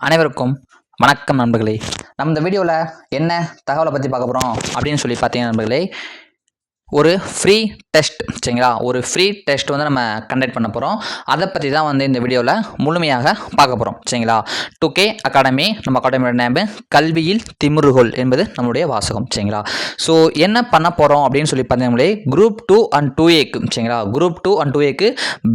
அனைவருக்கும் வணக்கம் நண்பர்களே. நம்ம இந்த வீடியோவில் என்ன தகவலை பற்றி பார்க்க போகிறோம் அப்படின்னு சொல்லி பார்த்தீங்கன்னா நண்பர்களே, ஒரு ஃப்ரீ டெஸ்ட் சரிங்களா, ஒரு ஃப்ரீ டெஸ்ட் வந்து நம்ம கண்டக்ட் பண்ண போகிறோம். அதை பற்றி தான் வந்து இந்த வீடியோவில் முழுமையாக பார்க்க போகிறோம் சரிங்களா. 2K அகாடமி, நம்ம அகாடமியோட நேம் கல்வியில் திமிருகோல் என்பது நம்மளுடைய வாசகம் சரிங்களா. ஸோ என்ன பண்ண போகிறோம் அப்படின்னு சொல்லி பார்த்தீங்கன்னா, குரூப் 2 அண்ட் 2Aக்கு சரிங்களா, குரூப் 2 அண்ட் 2Aக்கு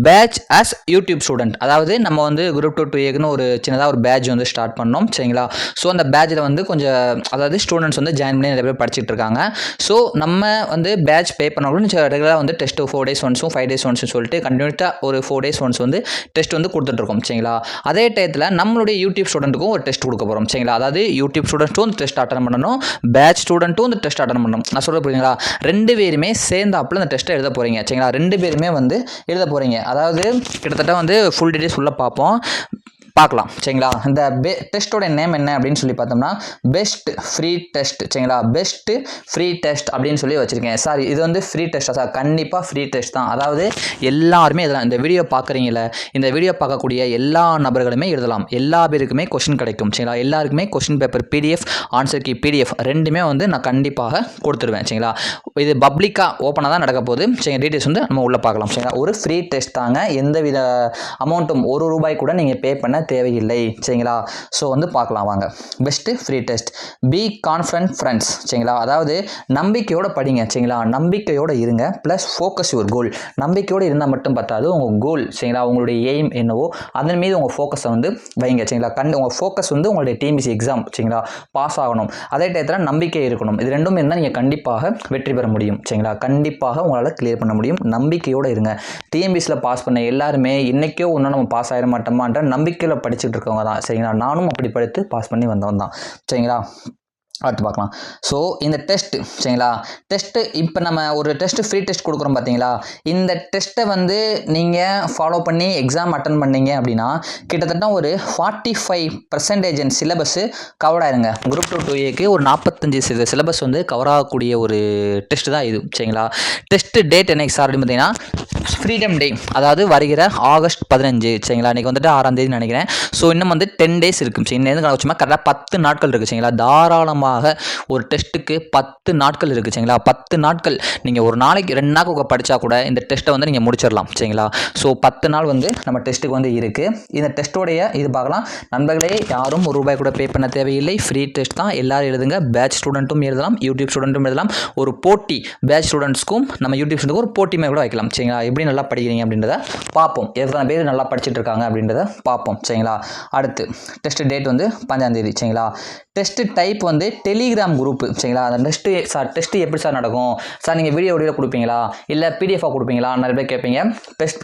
பேட்ச் ஆஸ் யூடியூப் ஸ்டூடெண்ட், அதாவது நம்ம வந்து குரூப் 2 2Aக்குன்னு ஒரு சின்னதாக ஒரு பேட்ச் வந்து ஸ்டார்ட் பண்ணோம் சரிங்களா. ஸோ அந்த பேட்சில் வந்து கொஞ்சம் அதாவது ஸ்டூடெண்ட்ஸ் வந்து ஜாயின் பண்ணி நிறைய பேர் படிச்சுட்டு இருக்காங்க. ஸோ நம்ம வந்து பேட்ச் பே பண்ணாலும் ரெகுலராக வந்து டெஸ்ட் 4 days ஒன்ஸும் 5 days ஒன்ஸும் சொல்லிட்டு கண்டினியூட்டாக ஒரு 4 days ஒன்ஸ் வந்து டெஸ்ட் வந்து கொடுத்துட்ருக்கோம் சரிங்களா. அதே டயத்தில் நம்மளுடைய யூடியூப் ஸ்டூடெண்ட்டுக்கும் ஒரு டெஸ்ட் கொடுக்க போகிறோம் சரிங்களா. அதாவது யூடியூப் ஸ்டூடெண்ட்டும் வந்து டெஸ்ட் அட்டன் பண்ணணும், பேட்ச் ஸ்டூடெண்ட்டும் வந்து டெஸ்ட் அட்டன் பண்ணணும். நான் சொல்ல புரியுங்களா, 2 பேருமே சேர்ந்தாப்புல அந்த டெஸ்ட்டை எழுத போகிறீங்க சரிங்களா. 2 பேருமே வந்து எழுத போகிறீங்க. அதாவது கிட்டத்தட்ட வந்து ஃபுல் டீடைல்ஸ் ஃபுல்லாக பார்க்கலாம் சரிங்களா. இந்த டெஸ்ட்டோட நேம் என்ன அப்படின்னு சொல்லி பார்த்தோம்னா, பெஸ்ட் ஃப்ரீ டெஸ்ட் சரிங்களா. பெஸ்ட் ஃப்ரீ டெஸ்ட் அப்படின்னு சொல்லி வச்சுருக்கேன். சார் இது வந்து ஃப்ரீ டெஸ்ட்டா சார்? கண்டிப்பாக ஃப்ரீ டெஸ்ட் தான். அதாவது எல்லாருமே எழுதலாம். இந்த வீடியோ பார்க்குறீங்கள, இந்த வீடியோ பார்க்கக்கூடிய எல்லா நபர்களுமே எழுதலாம். எல்லா பேருக்குமே கொஸ்டின் கிடைக்கும் சரிங்களா. எல்லாருக்குமே question paper PDF, answer key PDF ரெண்டுமே வந்து நான் கண்டிப்பாக கொடுத்துருவேன் சரிங்களா. இது பப்ளிக்காக ஓப்பனாக தான் நடக்க போகுது சரிங்க. டீட்டெயில்ஸ் வந்து நம்ம உள்ளே பார்க்கலாம் சரிங்களா. ஒரு ஃப்ரீ டெஸ்ட் தாங்க, எந்த வித அமௌண்ட்டும் ₹1 கூட நீங்கள் பே பண்ண தேவையில்லை சரிங்களா. ஸோ வந்து பார்க்கலாம் வாங்க. Best free test, be confident friends சரிங்களா. அதாவது நம்பிக்கையோடு படிங்க சரிங்களா. நம்பிக்கையோடு இருங்க, ப்ளஸ் ஃபோக்கஸ் யுவர் கோல். நம்பிக்கையோடு இருந்தால் மட்டும் பத்தாது, உங்கள் கோல் சரிங்களா, உங்களுடைய எய்ம் என்னவோ அதன் மீது உங்கள் ஃபோக்கஸை வந்து வைங்க சரிங்களா. உங்கள் ஃபோக்கஸ் வந்து உங்களுடைய TNPSC எக்ஸாம் சரிங்களா, பாஸ் ஆகணும். அதே டயத்தில் நம்பிக்கை இருக்கணும். இது ரெண்டும் இருந்தால் நீங்கள் கண்டிப்பாக வெற்றி பெற முடியும் சரிங்களா. கண்டிப்பாக உங்களால் கிளியர் பண்ண முடியும். நம்பிக்கையோடு இருங்க. TNPSCயில் பாஸ் பண்ண எல்லாருமே இன்றைக்கோ ஒன்றும் நம்ம பாஸ் ஆகிட மாட்டோமான்ற நம்பிக்கையில் படிச்சுட்டு இருக்கவங்க தான் சரிங்களா. நானும் அப்படி படித்து பாஸ் பண்ணி வந்தவன் தான் சரிங்களா. அடுத்து பார்க்கலாம். ஸோ இந்த டெஸ்ட்டு சரிங்களா, டெஸ்ட்டு இப்போ நம்ம ஒரு டெஸ்ட்டு ஃப்ரீ டெஸ்ட் கொடுக்குறோம் பார்த்தீங்களா. இந்த டெஸ்ட்டை வந்து நீங்கள் ஃபாலோ பண்ணி எக்ஸாம் அட்டன் பண்ணீங்க அப்படின்னா கிட்டத்தட்ட ஒரு 45% சிலபஸ்ஸு கவர் ஆயிருங்க. குரூப் 2 2Aக்கு ஒரு 45% சிலபஸ் வந்து கவர் ஆகக்கூடிய ஒரு டெஸ்ட்டு தான் இது சரிங்களா. டெஸ்ட்டு டேட் என்னைக்கு சார் அப்படின்னு பார்த்தீங்கன்னா, ஃப்ரீடம் டே, அதாவது வருகிற ஆகஸ்ட் 15 சரிங்களா. இன்றைக்கி வந்துட்டு 6ஆம் தேதி நினைக்கிறேன். ஸோ இன்னும் வந்து 10 days இருக்குது சரி. இன்னும் கணக்கு கரெக்டாக 10 நாட்கள் இருக்குது சரிங்களா. தாராளமாக ஒரு டெஸ்ட்டுக்கு 10 நாட்கள் இருக்குது சரிங்களா. 10 நாட்கள் நீங்கள் ஒரு நாளைக்கு 2 நாள் படித்தா கூட இந்த டெஸ்ட்டை வந்து நீங்கள் முடிச்சிடலாம் சரிங்களா. ஸோ 10 நாள் வந்து நம்ம டெஸ்ட்டுக்கு வந்து இருக்குது. இந்த டெஸ்ட்டோடைய இது பார்க்கலாம் நண்பர்களே. யாரும் ₹1 கூட பே பண்ண தேவையில்லை. ஃப்ரீ டெஸ்ட் தான், எல்லாரும் எழுதுங்க. பேட்ச் ஸ்டூடெண்ட்டும் எழுதலாம், யூடியூப் ஸ்டூடெண்ட்டும் எழுதலாம். ஒரு போட்டி, பேட்ச் ஸ்டூடெண்ட்ஸ்க்கும் நம்ம யூடியூப் ஸ்டூடெண்ட்க்கும் ஒரு போட்டி மாதிரி கூட வைக்கலாம் சரிங்களா. எப்படி நல்லா படிக்கிறீங்க அப்படின்றத பார்ப்போம், எத்தனை பேர் நல்லா படிச்சுட்டு இருக்காங்க அப்படின்றத பார்ப்போம் சரிங்களா. அடுத்து டெஸ்ட் டேட் வந்து 5ஆம் தேதி சரிங்களா. டெஸ்ட் டைப் வந்து டெலிகிராம் குரூப்பு சரிங்களா. அந்த டெஸ்ட்டு எப்படி சார் நடக்கும் சார்? நீங்கள் வீடியோ கொடுப்பீங்களா இல்லை PDF-ஆக கொடுப்பீங்களா? நிறைய பேர் கேட்பீங்க.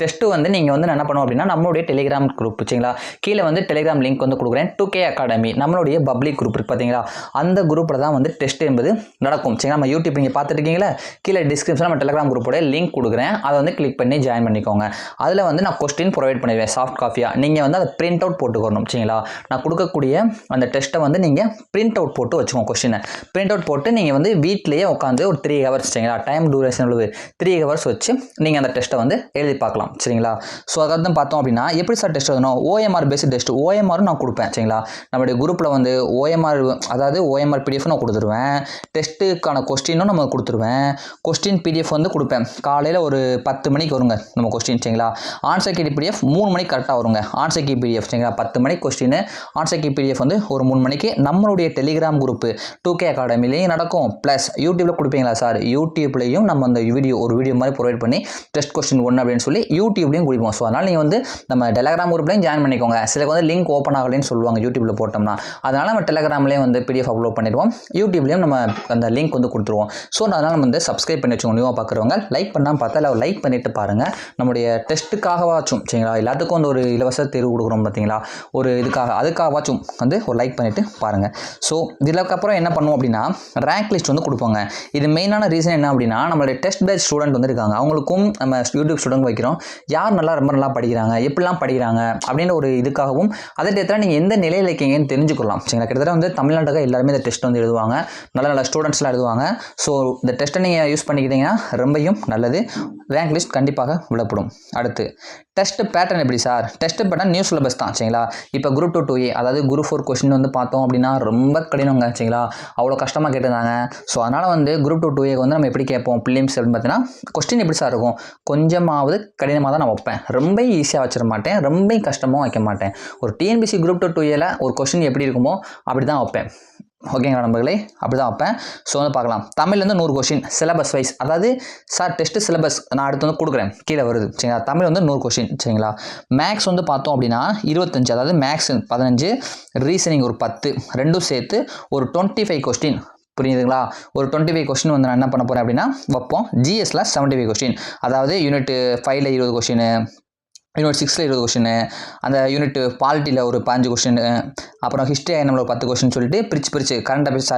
டெஸ்ட்டு வந்து நீங்கள் வந்து என்ன பண்ணுவோம் அப்படின்னா, நம்மளுடைய டெலிகிராம் குரூப் சரிங்களா. கீழே வந்து டெலிகிராம் லிங்க் வந்து கொடுக்குறேன். 2K அகாடமி நம்மளுடைய பப்ளிக் குரூப் இருக்குது பார்த்தீங்களா. அந்த குரூப்பில் தான் வந்து டெஸ்ட் என்பது நடக்கும் சரிங்களா. நம்ம யூடியூப் நீங்கள் பார்த்துட்டு இருக்கீங்களா, கீழே டிஸ்கிரிப்ஷனில் நம்ம டெலிகிராம் குரூப்போட லிங்க் கொடுக்குறேன். அதை வந்து கிளிக் பண்ணி ஜாயின் பண்ணிக்கோங்க. அதில் வந்து நான் கொஸ்டின் ப்ரொவைட் பண்ணிடுவேன் சாஃப்ட் காப்பியாக. நீங்கள் வந்து அதை பிரிண்ட் அவுட் போட்டுக்கணும் சரிங்களா. நான் கொடுக்கக்கூடிய அந்த டெஸ்ட்டை வந்து நீங்கள் பிரிண்ட் அவுட் போட்டு வச்சுக்கோங்க. கொஸ்டினை பிரிண்ட் அவுட் போட்டு நீங்கள் வந்து வீட்டிலேயே உட்காந்து ஒரு 3 hours சரிங்களா. டைம் டூரேஷன் உள்ளது 3 hours வச்சு நீங்கள் அந்த டெஸ்ட்டை வந்து எழுதி பார்க்கலாம் சரிங்களா. ஸோ அதாவது பார்த்தோம் அப்படின்னா, எப்படி சார் டெஸ்ட் எழுதணும்? OMR பேஸ்ட் டெஸ்ட், OMR நான் கொடுப்பேன் சரிங்களா. நம்மளுடைய குரூப்பில் வந்து OMR, அதாவது OMR PDF நான் கொடுத்துருவேன். டெஸ்ட்டுக்கான கொஸ்டினும் நம்ம கொடுத்துருவேன். கொஸ்டின் PDF வந்து கொடுப்பேன். காலையில் ஒரு 10 மணிக்கு வருங்க நம்ம கொஸ்டின் சரிங்களா. ஆன்சர் கீ PDF 3 மணிக்கு கரெக்டாக வருங்க. ஆன்சர் கீ PDF சரிங்களா. 10 மணிக்கு கொஸ்டின், ஆன்சர் கீ PDF வந்து ஒரு 3 மணிக்கு நம்மளுடைய டெலிகிராம் குரூப்பு 2K அகாடமிலையும் நடக்கும். ப்ளஸ் யூடியூப்பில் கொடுப்பீங்களா சார்? யூடியூப்லையும் நம்ம அந்த ஒரு வீடியோ மாதிரி ப்ரொவைட் பண்ணி டெஸ்ட் கொஸ்டின் 1 அப்படின்னு சொல்லி யூடியூப்லையும் கொடுப்போம். ஸோ அதனால் நீங்கள் வந்து நம்ம டெலிகிராம் குரூப்லையும் ஜாயின் பண்ணிக்கோங்க. சிலருக்கு வந்து லிங்க் ஓப்பன் ஆகலைன்னு சொல்லுவாங்க யூடியூப்பில் போட்டோம்னா. அதனால் நம்ம டெலிகிராம்லேயும் வந்து PDF அப்லோட் பண்ணிடுவோம், யூடியூப்லேயும் நம்ம அந்த லிங்க் வந்து கொடுத்துருவோம். ஸோ அதனால் நம்ம வந்து சப்ஸ்கிரைப் பண்ணி வச்சுக்கோங்க. நியூவாக பார்க்குறவங்க லைக் பண்ணாமல் பார்த்தா இல்லை லைக் பண்ணிவிட்டு பாருங்கள். நம்முடைய டெஸ்ட்டுக்காகவாச்சும் சரிங்களா, எல்லாத்துக்கும் வந்து ஒரு இலவச தேர்வு கொடுக்குறோம் பார்த்தீங்களா, ஒரு இதுக்காக அதுக்காகவாச்சும் வந்து ஒரு லைக் பண்ணிவிட்டு பாருங்கள். ஸோ இதில் அதுக்கப்புறம் என்ன பண்ணுவோம் அப்படின்னா ரேங்க் லிஸ்ட் வந்து கொடுப்போங்க. இது மெயினான ரீசன் என்ன அப்படின்னா நம்மளுடைய டெஸ்ட் பேட்ச் ஸ்டூடெண்ட் வந்து இருக்காங்க, அவங்களுக்கும் நம்ம யூடியூப் ஸ்டூடெண்ட் வைக்கிறோம், யார் ரொம்ப நல்லா படிக்கிறாங்க, எப்படிலாம் படிக்கிறாங்க அப்படின்ற ஒரு இதுக்காகவும் அதே டேத்தில் நீங்கள் எந்த நிலையில் இருக்கீங்கன்னு தெரிஞ்சுக்கலாம். சரிங்களா, கிட்டத்தட்ட வந்து தமிழ்நாட்டுக்கு எல்லாருமே இந்த டெஸ்ட் வந்து எழுதுவாங்க, நல்ல ஸ்டூடெண்ட்ஸ்லாம் எழுதுவாங்க. ஸோ இந்த டெஸ்ட்டை நீங்கள் யூஸ் பண்ணிக்கிட்டீங்கன்னா ரொம்பவும் நல்லது, ரேங்க் லிஸ்ட் கண்டிப்பாக விடப்படும். அடுத்து டெஸ்ட் பேட்டர்ன் எப்படி sir? Test pattern new syllabus தான். சரிங்களா, இப்போ குரூப் 2 2A அதாவது குரூப் 4 கொஸ்டின் வந்து பார்த்தோம் அப்படின்னா ரொம்ப கடினங்க. சரிங்களா, அவ்வளோ கஷ்டமாக கேட்டிருந்தாங்க. ஸோ அதனால் வந்து குரூப் 2 2A வந்து நம்ம எப்படி கேட்போம் பிலிம்ஸ் அப்படின்னு பார்த்தீங்கன்னா கொஸ்டின் எப்படி சார் இருக்கும், கொஞ்சமாவது கடினமாக தான் நான் வைப்பேன், ரொம்ப ஈஸியாக வச்சிட மாட்டேன், ரொம்ப கஷ்டமாக வைக்க மாட்டேன். ஒரு டிஎன்பிசி குரூப் 2 2Aல ஒரு கொஸ்டின் எப்படி இருக்குமோ அப்படி தான் வைப்பேன். ஓகேங்களா நண்பர்களே, அப்படி தான் வைப்பேன். ஸோ வந்து பார்க்கலாம், தமிழ்லேருந்து 100 கொஸ்டின் சிலபஸ் வைஸ், அதாவது சார் டெஸ்ட் சிலபஸ் நான் அடுத்து வந்து கொடுக்குறேன் கீழே வருது. சரிங்களா, தமிழ் வந்து 100 கொஸ்டின். சரிங்களா, மேக்ஸ் வந்து பார்த்தோம் அப்படின்னா 25, அதாவது மேக்ஸ் 15, ரீசனிங் ஒரு 10, ரெண்டும் சேர்த்து ஒரு 25 கொஸ்டின். புரியுதுங்களா, ஒரு 25 கொஸ்டின் வந்து நான் என்ன பண்ண போகிறேன் அப்படின்னா வைப்போம். ஜிஎஸ்ல 75 கொஸ்டின், அதாவது யூனிட் 5ல் 20 கொஸ்டின், யூனிட் 6ல் 20 கொஸ்டின், அந்த யூனிட் பாலிட்டியில் ஒரு 15 கொஸ்டின், அப்புறம் ஹிஸ்ட்ரி நம்மள ஒரு 10 கொஸ்டின் சொல்லிட்டு பிரித்து கரண்ட் அஃபேர்ஸ்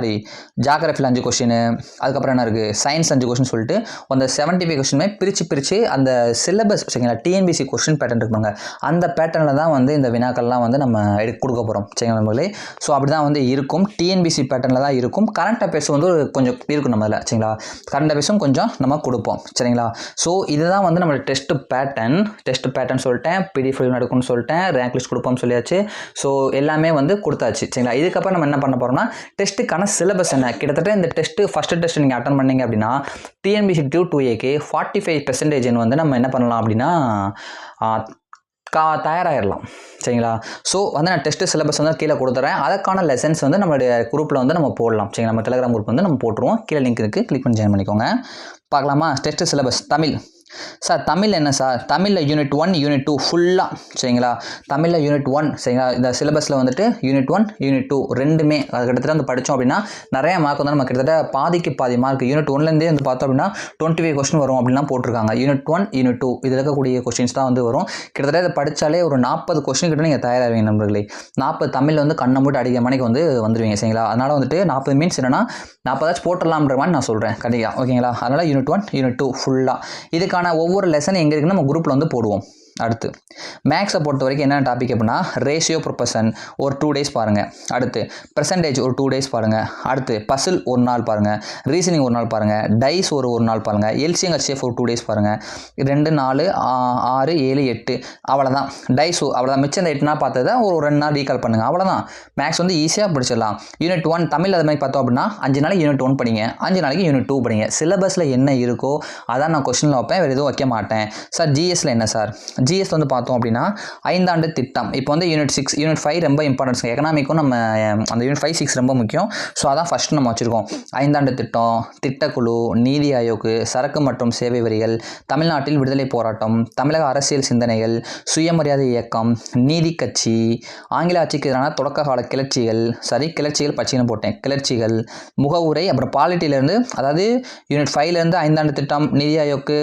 ஜாகிரஃபியில் 5 கொஸ்டின், அதுக்கப்புறம் என்ன இருக்குது சயின்ஸ் 5 கொஸ்டின் சொல்லிட்டு அந்த 75 கொஸ்டினுமே பிரித்து அந்த சிலபஸ். சரிங்களா, டிஎன்பிசி கொஸ்டின் பேட்டர்ன் இருக்குங்க, அந்த பேட்டர்னில் தான் வந்து இந்த வினாக்கள்லாம் வந்து நம்ம கொடுக்க போகிறோம். சரிங்களா நண்பர்களே, ஸோ அப்படி தான் வந்து இருக்கும், டிஎன்பிசி பேட்டர்னில் தான் இருக்கும். கரண்ட் அஃபேர்ஸ் வந்து கொஞ்சம் இருக்கும் நம்ம அதில். சரிங்களா, கரண்ட் அஃபேர்ஸும் கொஞ்சம் நம்ம கொடுப்போம். சரிங்களா, ஸோ இதுதான் வந்து நம்மளோட டெஸ்ட் பேட்டர்ன் சொல்லிட்டேன், பிடிஎஃப் நடக்கும்னு சொல்லிட்டேன், ரேங்க் லிஸ்ட் கொடுப்போம்னு சொல்லியாச்சு. ஸோ எல்லாமே வந்து கொடுத்தாச்சு. சரிங்களா, இதுக்கப்புறம் நம்ம என்ன பண்ண போகிறோம்னா டெஸ்ட்டுக்கான சிலபஸ் என்ன. கிட்டத்தட்ட இந்த ஃபஸ்ட்டு டெஸ்ட் நீங்கள் அட்டன் பண்ணீங்க அப்படின்னா டிஎன்பிசி 2A 45% வந்து நம்ம என்ன பண்ணலாம் அப்படின்னா தயாராகிடலாம். சரிங்களா, ஸோ வந்து நான் டெஸ்ட்டு சிலபஸ் வந்து கீழே கொடுத்துறேன், அதுக்கான லெசன்ஸ் வந்து நம்மளுடைய குரூப்பில் வந்து நம்ம போடலாம். சரிங்களா, நம்ம டெலிகிராம் குரூப் வந்து நம்ம போட்டுருவோம், கீழே லிங்க் இருக்குது, கிளிக் பண்ணி ஜாயின் பண்ணிக்கோங்க. பார்க்கலாமா test syllabus Tamil. Sir Tamil என்ன சார், தமிழில் யூனிட் 1 யூனிட் 2 ஃபுல்லாக. சரிங்களா, தமிழில் யூனிட் 1. சரிங்களா, இந்த சிலபஸில் வந்துட்டு யூனிட் 1 யூனிட் 2 ரெண்டுமே அது கிட்டத்தட்ட வந்து படித்தோம் அப்படின்னா நிறைய மார்க் வந்து நம்ம கிட்டத்தட்ட பாதிக்கு பாதி மார்க் யூனிட் 1லேருந்தே வந்து பார்த்தோம் அப்படின்னா 25 கொஸ்டின் வரும் அப்படின்லாம் போட்டிருக்காங்க. யூனிட் 1 யூனிட் 2 இதில் இருக்கக்கூடிய கொஸ்டின்ஸ் தான் வந்து வரும். கிட்டத்தட்ட இதை படித்தாலே ஒரு 40 கொஸ்டின் கிட்ட நீங்கள் தயாராகுவீங்க நண்பர்களே. 40 தமிழில் வந்து கண்ணை மூட்டு அடிக்கிற மணிக்கு வந்து வந்துடுவீங்க. சரிங்களா, அதனால் வந்துட்டு 40 மீன்ஸ் என்னன்னா 40 போட்டுடலாம்ன்ற மாதிரி நான் சொல்கிறேன் கண்டிப்பாக. ஓகேங்களா, அதனால் யூனிட் 1 யூனிட் 2 ஃபுல்லாக இதுக்கான ஒவ்வொரு லெசன் எங்கே இருக்குன்னு நம்ம குரூப்பில் வந்து போடுவோம். அடுத்து மேக்ஸை பொறுத்த வரைக்கும் என்ன டாபிக் அப்படின்னா ரேஷியோ ப்ரொபஷன் ஒரு 2 days பாருங்கள். அடுத்து பெர்சன்டேஜ் ஒரு 2 days பாருங்கள். அடுத்து பசில் ஒரு நாள் பாருங்கள், ரீசனிங் ஒரு நாள் பாருங்கள், டைஸ் ஒரு நாள் பாருங்கள், எல்சிஎம் ஹெச்எஃப் ஒரு 2 days பாருங்கள். 2 4 6 7 8 அவ்வளோதான். டைஸ் அவ்வளோதான். மிச்சம் இந்த 8 நாள் பார்த்ததை ஒரு 2 நாள் ரீகால் பண்ணுங்கள், அவ்வளோதான். மேக்ஸ் வந்து ஈஸியாக படிச்சிடலாம். யூனிட் 1 தமிழ் அது மாதிரி பார்த்தோம் அப்படின்னா 5 நாளைக்கு யூனிட் 1 படிங்க, 5 நாளைக்கு யூனிட் 2 படிங்க. சிலபஸில் என்ன இருக்கோ அதான் நான் கொஸ்டினில் வைப்பேன், வேறு எதுவும் வைக்க மாட்டேன். சார் ஜிஎஸ்ல என்ன சார், ஜிஎஸ் வந்து பார்த்தோம் அப்படின்னா 5 ஆண்டு திட்டம். இப்போ வந்து யூனிட் 6 யூனிட் 5 ரொம்ப இம்பார்ட்டன்ஸ், எக்கனாமிக்கும் நம்ம அந்த யூனிட் 5 6 ரொம்ப முக்கியம். ஸோ அதான் ஃபஸ்ட் நம்ம வச்சுருக்கோம். 5 ஆண்டு திட்டம், திட்டக்குழு, நீதி ஆயோக், சரக்கு மற்றும் சேவை வரிகள், தமிழ்நாட்டில் விடுதலை போராட்டம், தமிழக அரசியல் சிந்தனைகள், சுயமரியாதை இயக்கம், நீதி கட்சி, ஆங்கில ஆட்சிக்கு எதிரான தொடக்க கால கிளர்ச்சிகள், பச்சைன்னு போட்டேன், கிளர்ச்சிகள், முகவுரை, அப்புறம் பாலிட்டியிலேருந்து அதாவது யூனிட் 5லேருந்து 5 ஆண்டு திட்டம், நீதி ஆயோக்,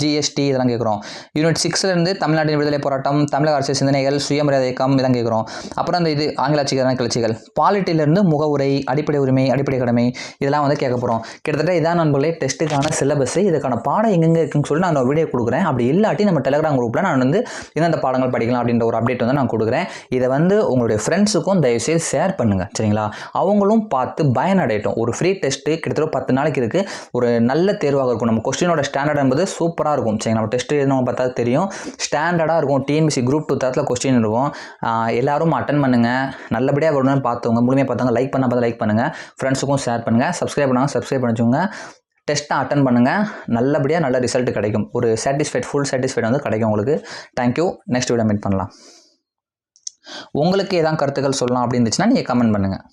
ஜிஎஸ்டி இதெல்லாம் கேட்குறோம். யூனிட் 6லேருந்து தமிழ்நாட்டின் விடுதலை போராட்டம், தமிழக அரசியல் சிந்தனைகள், சுயமரியாதை இயக்கம் இதெல்லாம் கேட்குறோம். அப்புறம் அந்த இது ஆங்கில ஆட்சிக்கு எதிரான கிளர்ச்சிகள், பாலிட்டியிலேருந்து முகவுரை, அடிப்படை உரிமை, அடிப்படை கடமை இதெல்லாம் வந்து கேட்க போகிறோம். கிட்டத்தட்ட இதான் நண்பர்களே டெஸ்ட்டுக்கான சிலபஸ். இதுக்கான பாடம் எங்கெங்கே இருக்குன்னு சொல்லி நான் வீடியோ கொடுக்குறேன். அப்படி இல்லாட்டி நம்ம டெலிகிராம் குரூப்பில் நான் வந்து எந்தெந்த பாடங்கள் படிக்கலாம் அப்படின்ற ஒரு அப்டேட் வந்து நான் கொடுக்குறேன். இதை வந்து உங்களுடைய ஃப்ரெண்ட்ஸுக்கும் தயவுசெய்து ஷேர் பண்ணுங்கள். சரிங்களா, அவங்களும் பார்த்து பயனடையட்டும். ஒரு ஃப்ரீ டெஸ்ட்டு கிட்டத்தட்ட 10 நாளைக்கு இருக்குது. ஒரு நல்ல தேர்வாக இருக்கும். நம்ம கொஸ்டினோட ஸ்டாண்டர்ட் என்பது சூப்பராக இருக்கும். சரிங்களா, நம்ம டெஸ்ட்டு நம்ம பார்த்தா தெரியும், ஸ்டாண்டர்டாக இருக்கும். டிஎன்பிசி குரூப் 2 தரத்தில் கொஸ்டின் இருக்கும். எல்லாரும் அட்டன் பண்ணுங்கள், நல்லபடியாக வரணும்னு பார்த்தவங்க முழுமையாக பார்த்தவங்க லைக் பார்த்தா லைக் பண்ணுங்கள், ஃப்ரெண்ட்ஸுக்கும் ஷேர் பண்ணுங்கள், சப்ஸ்கிரைப் பண்ணிச்சுங்க. டெஸ்ட்டை அட்டன் பண்ணுங்கள், நல்லபடியாக நல்ல ரிசல்ட் கிடைக்கும். ஒரு ஃபுல் சாட்டிஸ்ஃபைட் வந்து கிடைக்கும் உங்களுக்கு. தேங்க்யூ. நெக்ஸ்ட் வீடியோ மீட் பண்ணலாம். உங்களுக்கு ஏதாவது கருத்துக்கள் சொல்லலாம் அப்படின்னு இருந்துச்சுன்னா நீங்கள் கமெண்ட் பண்ணுங்கள்.